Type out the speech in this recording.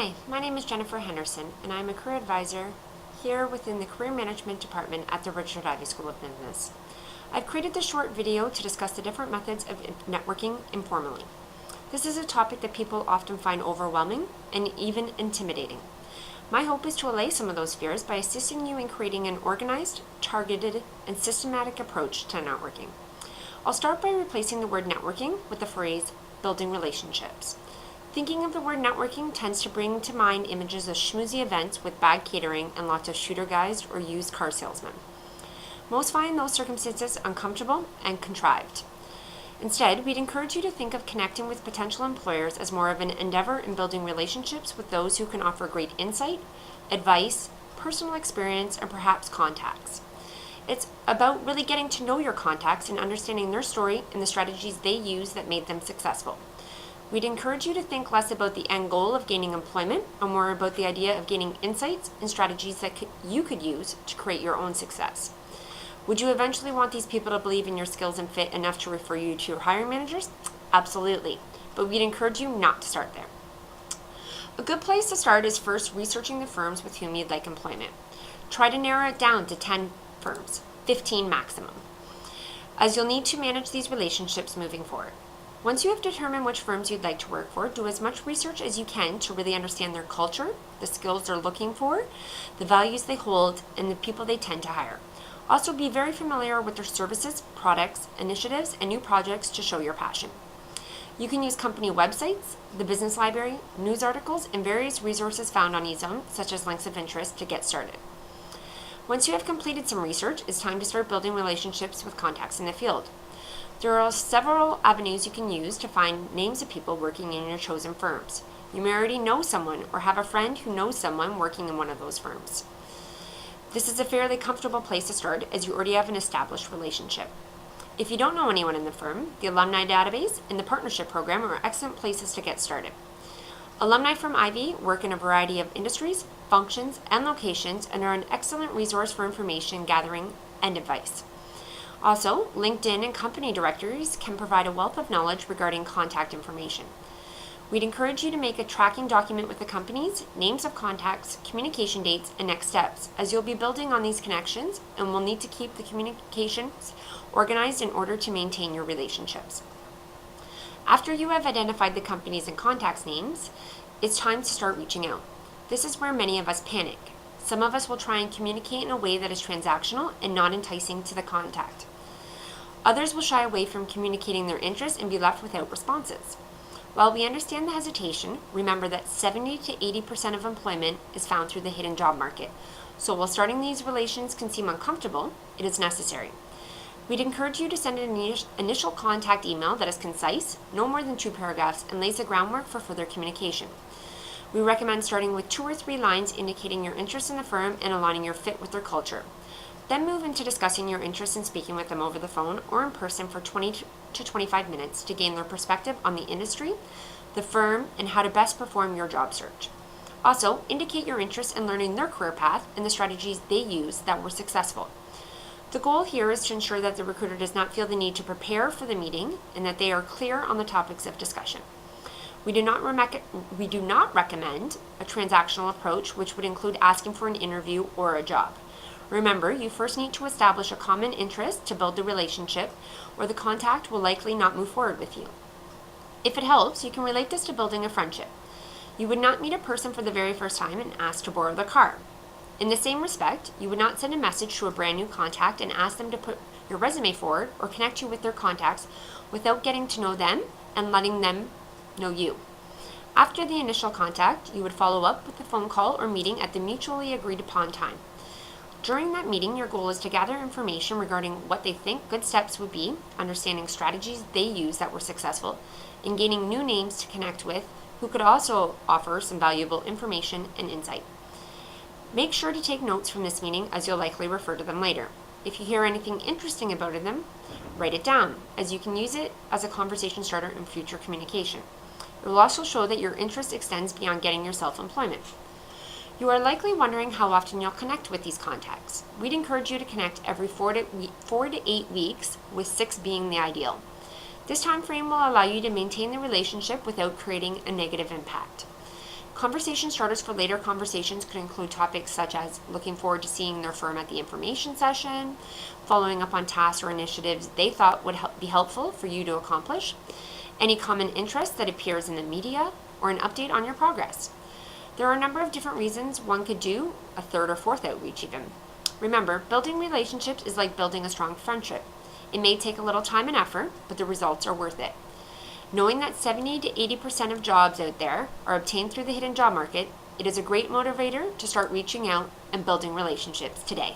Hi, my name is Jennifer Henderson, and I'm a career advisor here within the Career Management Department at the Richard Ivey School of Business. I've created this short video to discuss the different methods of networking informally. This is a topic that people often find overwhelming and even intimidating. My hope is to allay some of those fears by assisting you in creating an organized, targeted, and systematic approach to networking. I'll start by replacing the word networking with the phrase building relationships. Thinking of the word networking tends to bring to mind images of schmoozy events with bad catering and lots of shooter guys or used car salesmen. Most find those circumstances uncomfortable and contrived. Instead, we'd encourage you to think of connecting with potential employers as more of an endeavor in building relationships with those who can offer great insight, advice, personal experience, and perhaps contacts. It's about really getting to know your contacts and understanding their story and the strategies they use that made them successful. We'd encourage you to think less about the end goal of gaining employment and more about the idea of gaining insights and strategies that you could use to create your own success. Would you eventually want these people to believe in your skills and fit enough to refer you to your hiring managers? Absolutely, but we'd encourage you not to start there. A good place to start is first researching the firms with whom you'd like employment. Try to narrow it down to 10 firms, 15 maximum, as you'll need to manage these relationships moving forward. Once you have determined which firms you'd like to work for, do as much research as you can to really understand their culture, the skills they're looking for, the values they hold, and the people they tend to hire. Also, be very familiar with their services, products, initiatives, and new projects to show your passion. You can use company websites, the business library, news articles, and various resources found on eZone, such as links of interest, to get started. Once you have completed some research, it's time to start building relationships with contacts in the field. There are several avenues you can use to find names of people working in your chosen firms. You may already know someone or have a friend who knows someone working in one of those firms. This is a fairly comfortable place to start as you already have an established relationship. If you don't know anyone in the firm, the alumni database and the partnership program are excellent places to get started. Alumni from Ivey work in a variety of industries, functions, and locations and are an excellent resource for information gathering and advice. Also, LinkedIn and company directories can provide a wealth of knowledge regarding contact information. We'd encourage you to make a tracking document with the companies, names of contacts, communication dates, and next steps, as you'll be building on these connections and will need to keep the communications organized in order to maintain your relationships. After you have identified the companies and contacts names, it's time to start reaching out. This is where many of us panic. Some of us will try and communicate in a way that is transactional and not enticing to the contact. Others will shy away from communicating their interests and be left without responses. While we understand the hesitation, remember that 70 to 80% of employment is found through the hidden job market. So while starting these relations can seem uncomfortable, it is necessary. We'd encourage you to send an initial contact email that is concise, no more than 2 paragraphs, and lays the groundwork for further communication. We recommend starting with 2 or 3 lines indicating your interest in the firm and aligning your fit with their culture. Then move into discussing your interest in speaking with them over the phone or in person for 20 to 25 minutes to gain their perspective on the industry, the firm, and how to best perform your job search. Also, indicate your interest in learning their career path and the strategies they use that were successful. The goal here is to ensure that the recruiter does not feel the need to prepare for the meeting and that they are clear on the topics of discussion. We do not recommend a transactional approach, which would include asking for an interview or a job. Remember, you first need to establish a common interest to build the relationship, or the contact will likely not move forward with you. If it helps, you can relate this to building a friendship. You would not meet a person for the very first time and ask to borrow their car. In the same respect, you would not send a message to a brand new contact and ask them to put your resume forward or connect you with their contacts without getting to know them and letting them know you. After the initial contact, you would follow up with a phone call or meeting at the mutually agreed upon time. During that meeting, your goal is to gather information regarding what they think good steps would be, understanding strategies they use that were successful, and gaining new names to connect with who could also offer some valuable information and insight. Make sure to take notes from this meeting as you'll likely refer to them later. If you hear anything interesting about them, write it down, as you can use it as a conversation starter in future communication. It will also show that your interest extends beyond getting yourself employment. You are likely wondering how often you'll connect with these contacts. We'd encourage you to connect every 4 to 8 weeks, with 6 being the ideal. This time frame will allow you to maintain the relationship without creating a negative impact. Conversation starters for later conversations could include topics such as looking forward to seeing their firm at the information session, following up on tasks or initiatives they thought would be helpful for you to accomplish, any common interest that appears in the media, or an update on your progress. There are a number of different reasons one could do a third or fourth outreach even. Remember, building relationships is like building a strong friendship. It may take a little time and effort, but the results are worth it. Knowing that 70 to 80% of jobs out there are obtained through the hidden job market, it is a great motivator to start reaching out and building relationships today.